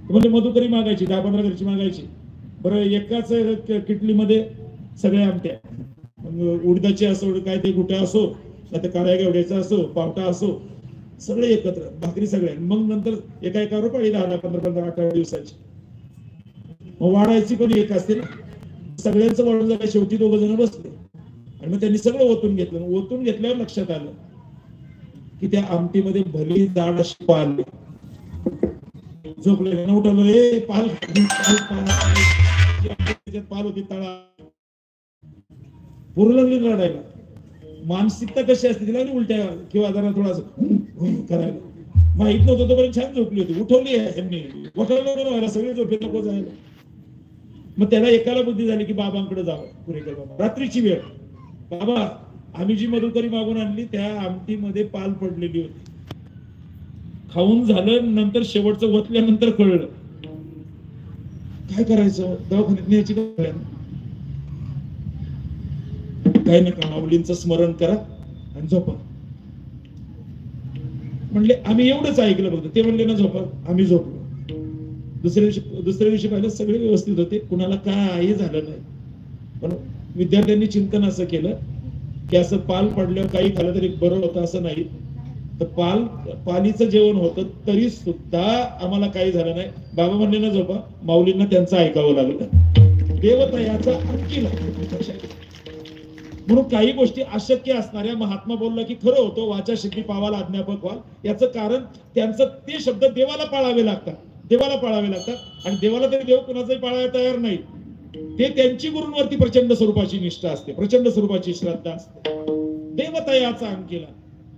म्हणजे मधुकरी मागायची 10-15 घरची मागायची. बरं एकाच किटलीमध्ये सगळ्या आमट्या, उडदाची असो काय ते गुट्या असो नाही काळ्या गेवड्याचा असो पावटा असो सगळे एकत्र भाकरी सगळ्या. मग नंतर एका एकावर पळी 10-15-18 दिवसाची मग वाढायची पण एक असते ना. सगळ्यांचं वाढून झालं शेवटी 2 जण बसले आणि मग त्यांनी सगळं ओतून घेतलं. ओतून घेतल्यावर लक्षात आलं की त्या आमटीमध्ये भली दाड अशी पाल झोपले उठवलं हे पाल पाल होती तळा पूर्ण रडायला. मानसिकता कशी असते तिला उलट्या किंवा जरा थोडासा करायला माहित नव्हतं तोपर्यंत छान झोपली होती. उठवली यांनी उठवलं व्हायला सगळे झोपे नको जायला. मग त्याला एकाला बुद्धी झाली की बाबांकडे जावं. पुरेकर बाबा रात्रीची वेळ. बाबा आम्ही जी मधुकरी मागून आणली त्या आमटीमध्ये पाल पडलेली होती. खाऊन झालं नंतर शेवटचं वतल्यानंतर कळलं काय करायचं. दवाखान्यात न्यायची काय नका माऊलींचं स्मरण करा आणि झोपा म्हणले. आम्ही एवढंच ऐकलं फक्त. ते म्हणले ना झोपा. आम्ही झोपलो. दुसऱ्या दिवशी पाहिलं सगळे व्यवस्थित होते. कुणाला काही झालं नाही. पण विद्यार्थ्यांनी चिंतन असं केलं की असं पाल पडल्यावर काही खाल्लं तरी बरं होतं असं नाही. तर पालीचं जेवण होतं तरी सुद्धा आम्हाला काही झालं नाही. बाबा म्हणले ना झोपा. माऊलींना त्यांचं ऐकावं लागलं. देवता याचा आणखी म्हणून काही गोष्टी अशक्य असणाऱ्या महात्मा बोलला की खरं होतं वाचा सिद्धी पावाला अज्ञापक व्हाल. याचं कारण त्यांचं ते शब्द देवाला पाळावे लागतात. देवाला पाळावे लागतात आणि देवाला तरी देव कुणाचाही पाळायला तयार नाही. ते त्यांची गुरूंवरती प्रचंड स्वरूपाची निष्ठा असते. प्रचंड स्वरूपाची श्रद्धा असते. देवता याचा अंकेला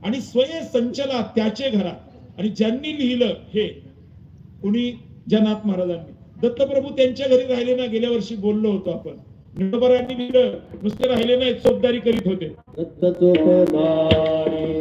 आणि स्वये संचला त्याचे घरा. आणि ज्यांनी लिहिलं हे कुणी जनाथ महाराजांनी. दत्तप्रभू त्यांच्या घरी राहिले ना. गेल्या वर्षी बोललो होतो आपण. निडोबरांनी लिहिलं नुसते राहिले नाही चोपदारी करीत होते. दत्त चोपदारी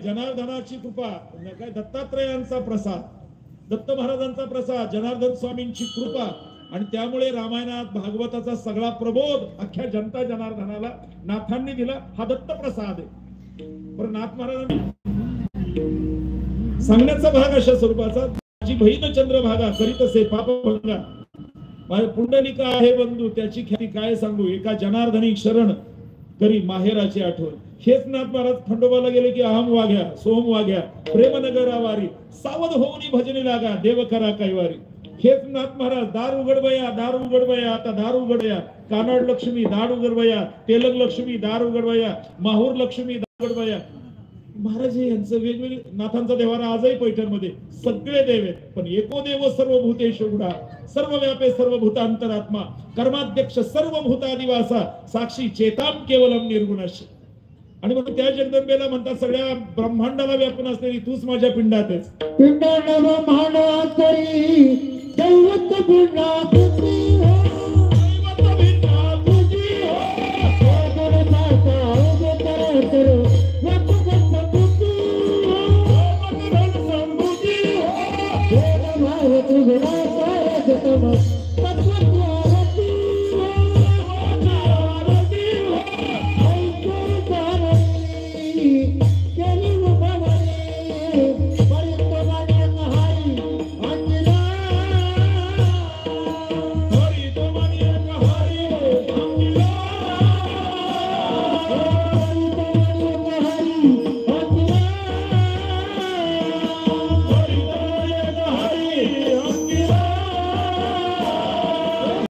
जनार्दनाची कृपा. काय दत्तात्रयांचा प्रसाद. दत्त महाराजांचा प्रसाद. जनार्दन स्वामींची कृपा. आणि त्यामुळे रामायणात भागवताचा सगळा प्रबोध अख्ख्या जनता जनार्दनाला नाथांनी दिला. हा दत्त प्रसाद आहे. पण नाथ महाराजांनी सांगण्याचा भाग अशा स्वरूपाचा. माझी बहीण चंद्रभागा करीत असे पाप भंगा. माझे पुंडलिका आहे बंधू त्याची ख्याती काय सांगू. एका जनार्दनी शरण करी माहेराची आठवण. हेच नाथ महाराज खंडोबाला गेले की अहम वाघ्या सोहम वाघ्या प्रेमनगरा वारी सावध होऊनी भजनी लागा देव करा कैवारी. हेच नाथ महाराज दार उघडबया दार उघडबया आता दार उघडया. कानाड लक्ष्मी दार उघडबया. तेलंग लक्ष्मी दार उघडबया. माहूर लक्ष्मी दार उघडबया. महाराज यांचं वेगवेगळे नाथांचा देवारा आजही पैठणमध्ये सगळे देव आहेत. पण एको देव सर्वभूतेषु गुढा सर्व व्यापे सर्वभूतांतरात्मा कर्माध्यक्ष सर्वभूतादिवासा साक्षी चेताम केवलम निर्गुणाशी. आणि मग त्या जगदंबेला म्हणतात सगळ्या ब्रह्मांडाला व्यापून असलेली तूच माझ्या पिंडात आहेस. पिंडाला ब्रह्मांडात तरी दैवत पुन्हा